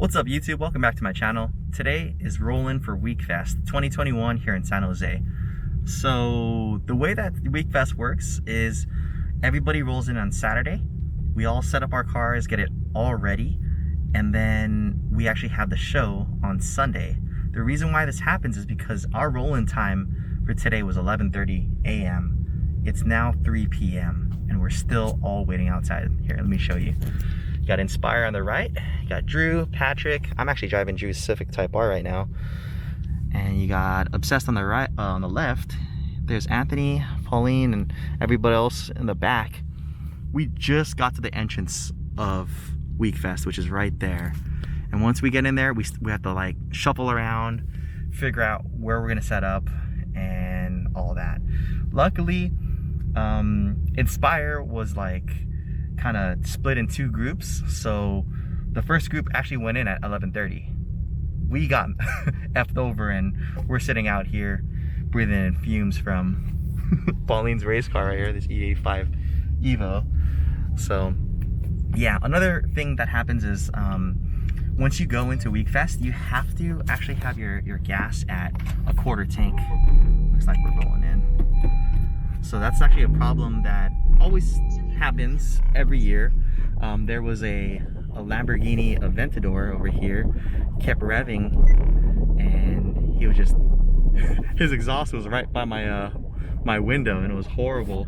What's up YouTube? Welcome back to my channel. Today is rolling for Wekfest 2021 here in San Jose. So the way that Wekfest works is everybody rolls in on Saturday. We all set up our cars, get it all ready, and then we actually have the show on Sunday. The reason why this happens is because our roll-in time for today was 11:30 a.m. It's now 3 p.m. and we're still all waiting outside. Here, let me show you. You got Inspire on the right, you got Drew, Patrick. I'm actually driving Drew's Civic Type R right now. And you got Obsessed on the right, on the left. There's Anthony, Pauline, and everybody else in the back. We just got to the entrance of Wekfest, which is right there. And once we get in there, we have to like shuffle around, figure out where we're gonna set up and all that. Luckily, Inspire was like kind of split in two groups. So the first group actually went in at 11:30. We got effed over and we're sitting out here breathing in fumes from Pauline's race car right here, this E85 Evo. So yeah, another thing that happens is once you go into Wekfest, you have to actually have your gas at a quarter tank. Looks like we're rolling in. So that's actually a problem that always happens every year. There was a Lamborghini Aventador over here, kept revving, and he was just his exhaust was right by my my window, and it was horrible.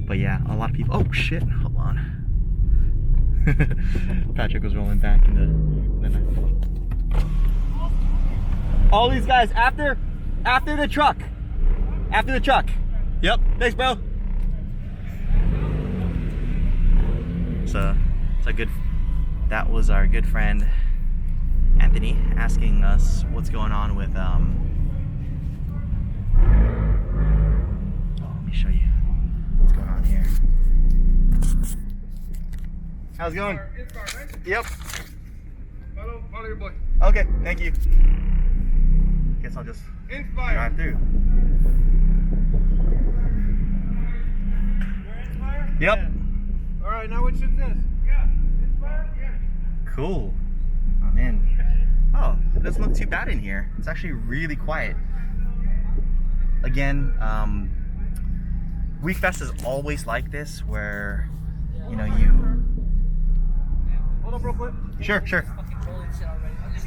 But yeah, a lot of people. Oh shit! Hold on. Patrick was rolling back in the night. All these guys after the truck. After the truck. Yep. Thanks, bro. So it's a good. That was our good friend Anthony asking us what's going on with oh, let me show you what's going on here. How's it going? Yep. Follow your boy. Okay, thank you. Guess I'll just drive through. You're Inspire? Yep. Yeah. Alright, now which is this? Yeah. Inspire? Yeah. Cool. I'm in. Oh, it doesn't look too bad in here. It's actually really quiet. Again, Wekfest is always like this, where you know you. Hold up real quick. Sure.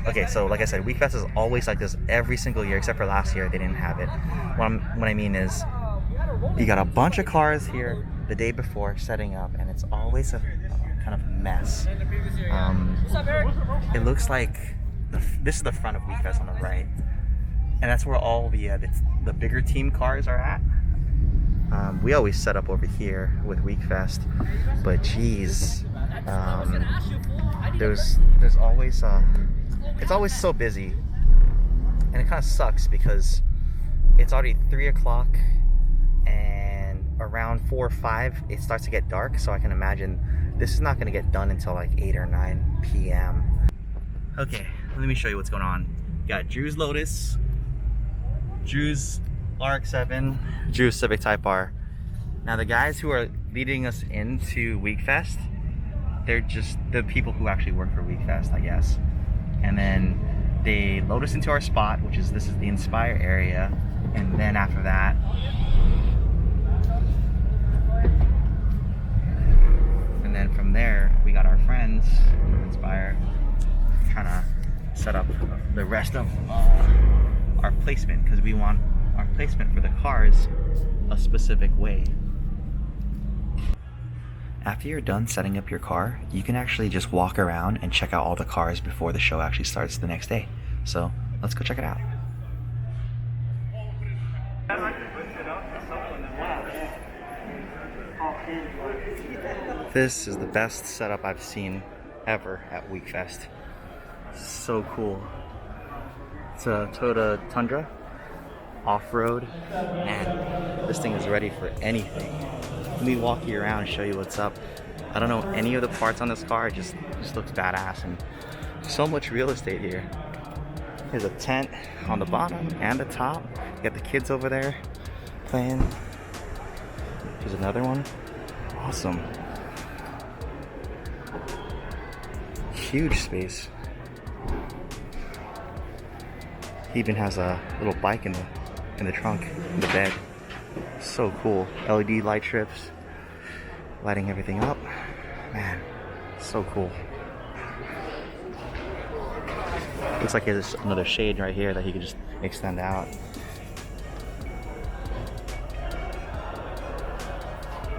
Okay, so like I said, Wekfest is always like this every single year, except for last year they didn't have it. What I mean is, you got a bunch of cars here the day before setting up, and it's always a kind of mess. It looks like this is the front of Wekfest on the right, and that's where all the bigger team cars are at. We always set up over here with Wekfest, but geez, there's always it's always so busy, and it kind of sucks because it's already 3 o'clock, and around 4 or 5 it starts to get dark. So I can imagine this is not going to get done until like 8 or 9 p.m. Okay, let me show you what's going on. You got Drew's Lotus, Drew's RX-7, Drew's Civic Type R. Now the guys who are leading us into Wekfest, they're just the people who actually work for Wekfest, I guess. And then they load us into our spot, which is, this is the Inspire area. And then after that, and then from there, we got our friends from Inspire trying to set up the rest of our placement, because we want our placement for the cars a specific way. After you're done setting up your car, you can actually just walk around and check out all the cars before the show actually starts the next day. So let's go check it out. This is the best setup I've seen ever at Wekfest. So cool. It's a Toyota Tundra off-road, and this thing is ready for anything. Let me walk you around and show you what's up. I don't know any of the parts on this car. It just looks badass, and so much real estate here. There's a tent on the bottom and the top. You got the kids over there playing. There's another one. Awesome. Huge space. He even has a little bike in the trunk, in the bed. So cool. LED light strips, lighting everything up. Man, so cool. Looks like there's another shade right here that he could just extend out.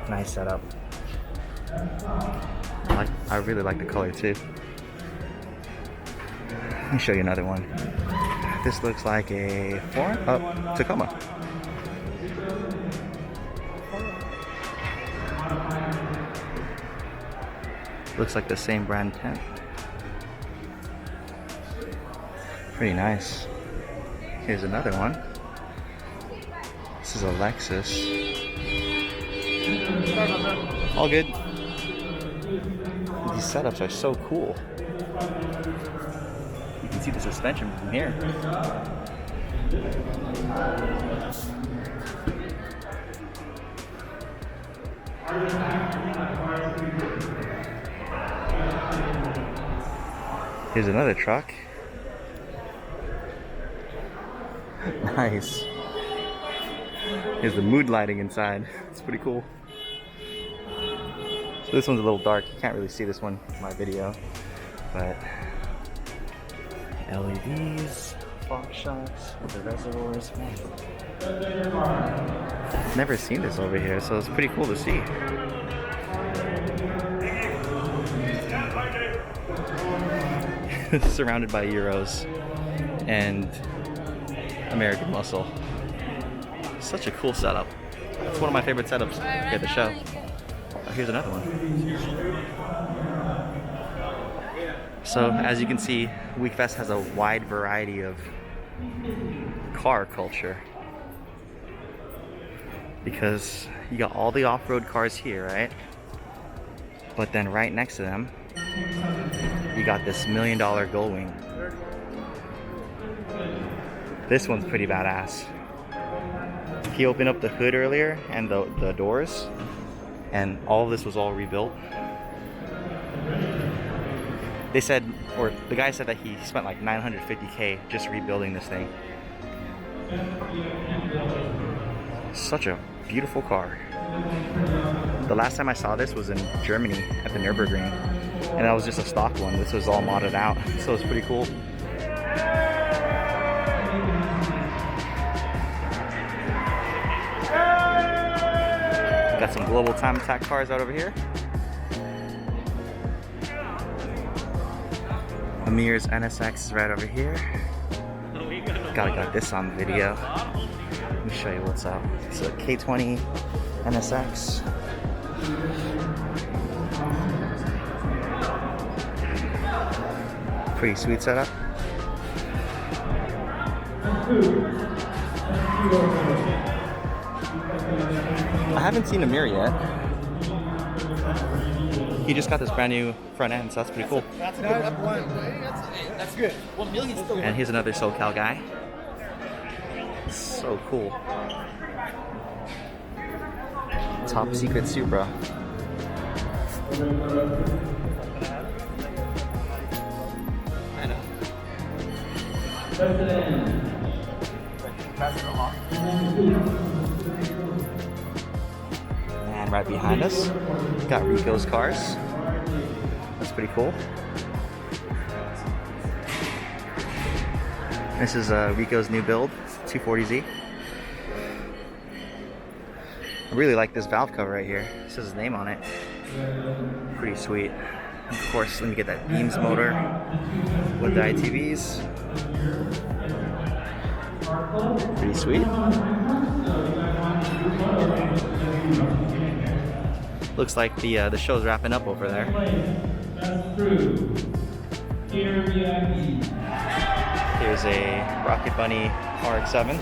Nice setup. I really like the color too. Let me show you another one. This looks like a Tacoma. Looks like the same brand tent. Pretty nice. Here's another one. This is a Lexus. All good. These setups are so cool. You can see the suspension from here. Here's another truck. Nice. Here's the mood lighting inside. It's pretty cool. So this one's a little dark. You can't really see this one in my video, but LEDs, fog shots, the reservoirs. Never seen this over here, so it's pretty cool to see. Surrounded by Euros and American muscle. Such a cool setup. It's one of my favorite setups here at the show. Oh, here's another one. So as you can see, Wekfest has a wide variety of car culture, because you got all the off-road cars here, right? But then right next to them, you got this $1 million Gullwing. This one's pretty badass. He opened up the hood earlier and the doors, and all of this was all rebuilt. They said, or the guy said that he spent like $950K just rebuilding this thing. Such a beautiful car. The last time I saw this was in Germany at the Nürburgring, and that was just a stock one. This was all modded out, so it's pretty cool. Got some global time attack cars out over here. Amir's NSX is right over here. Gotta got this on video. Let me show you what's up. It's a K20 NSX. Pretty sweet setup. I haven't seen Amir yet. He just got this brand new front end, so that's pretty cool. That's good. 1 million still. And here's another SoCal guy. So cool. Top secret Supra. I know. And right behind us, got Rico's cars. That's pretty cool. This is Rico's new build, 240Z. I really like this valve cover right here. It says his name on it. Pretty sweet. Of course, let me get that Beams motor with the ITVs. Pretty sweet. Looks like the show's wrapping up over there. Here's a Rocket Bunny RX-7.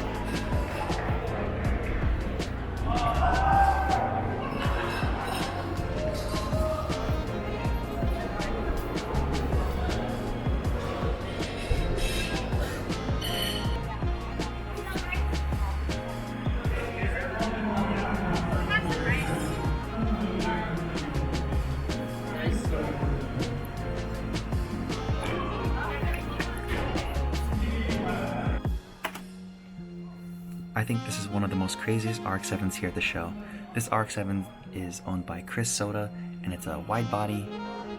think this is one of the most craziest RX-7s here at the show. This RX-7 is owned by Chris Soda, and it's a wide body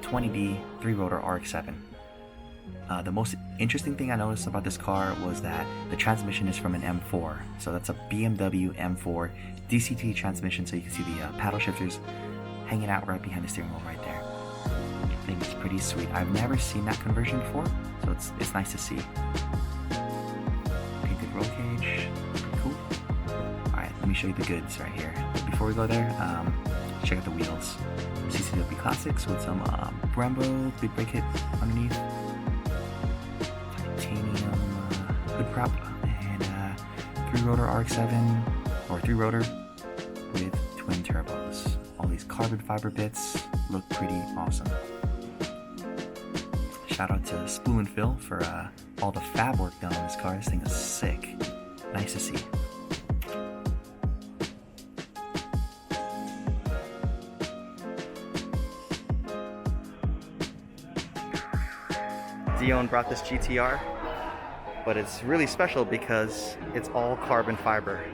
20D 3-rotor RX-7. The most interesting thing I noticed about this car was that the transmission is from an M4. So that's a BMW M4 DCT transmission, so you can see the paddle shifters hanging out right behind the steering wheel right there. I think it's pretty sweet. I've never seen that conversion before, so it's nice to see. Painted roll cage, pretty cool. Alright, let me show you the goods right here. But before we go there, check out the wheels. CCW Classics with some Brembo big brake kit underneath. Titanium hood prop, and 3-rotor RX-7, or 3-rotor with twin turbos. All these carbon fiber bits look pretty awesome. Shout out to Spool and Phil for all the fab work done on this car. This thing is sick. Nice to see. Dion brought this GTR, but it's really special because it's all carbon fiber.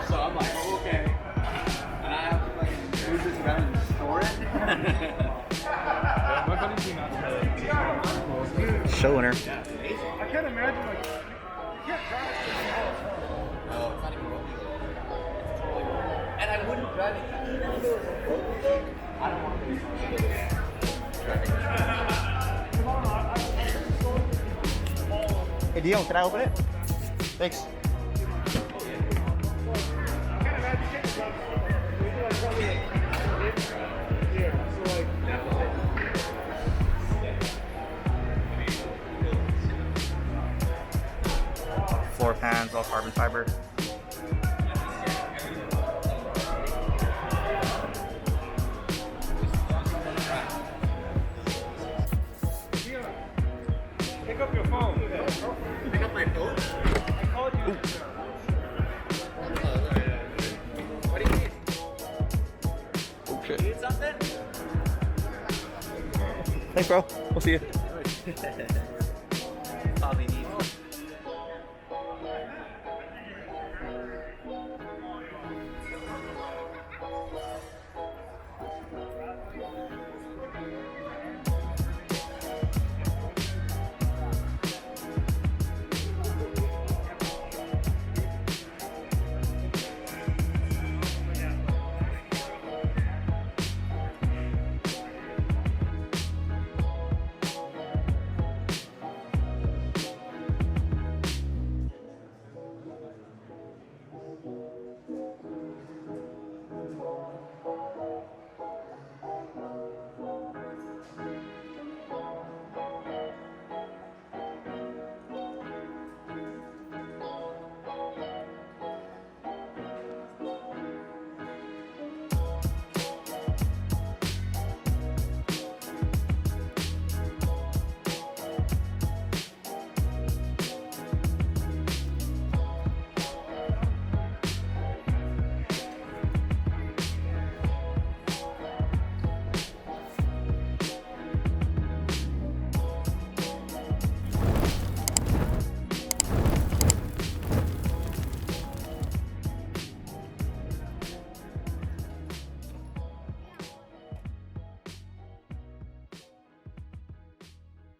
So I'm like, oh, okay. And I have to like move this around and store it. Show winner. I can't imagine like you can't drive it. No, it's not even rolling. And I wouldn't drive it. I don't want to be Hey Dion, can I open it? Thanks. Floor pans, all carbon fiber. Pick up your phone. Pick up my phone? I called you. What do you need? Oh shit. Need something? Thanks bro, we'll see you.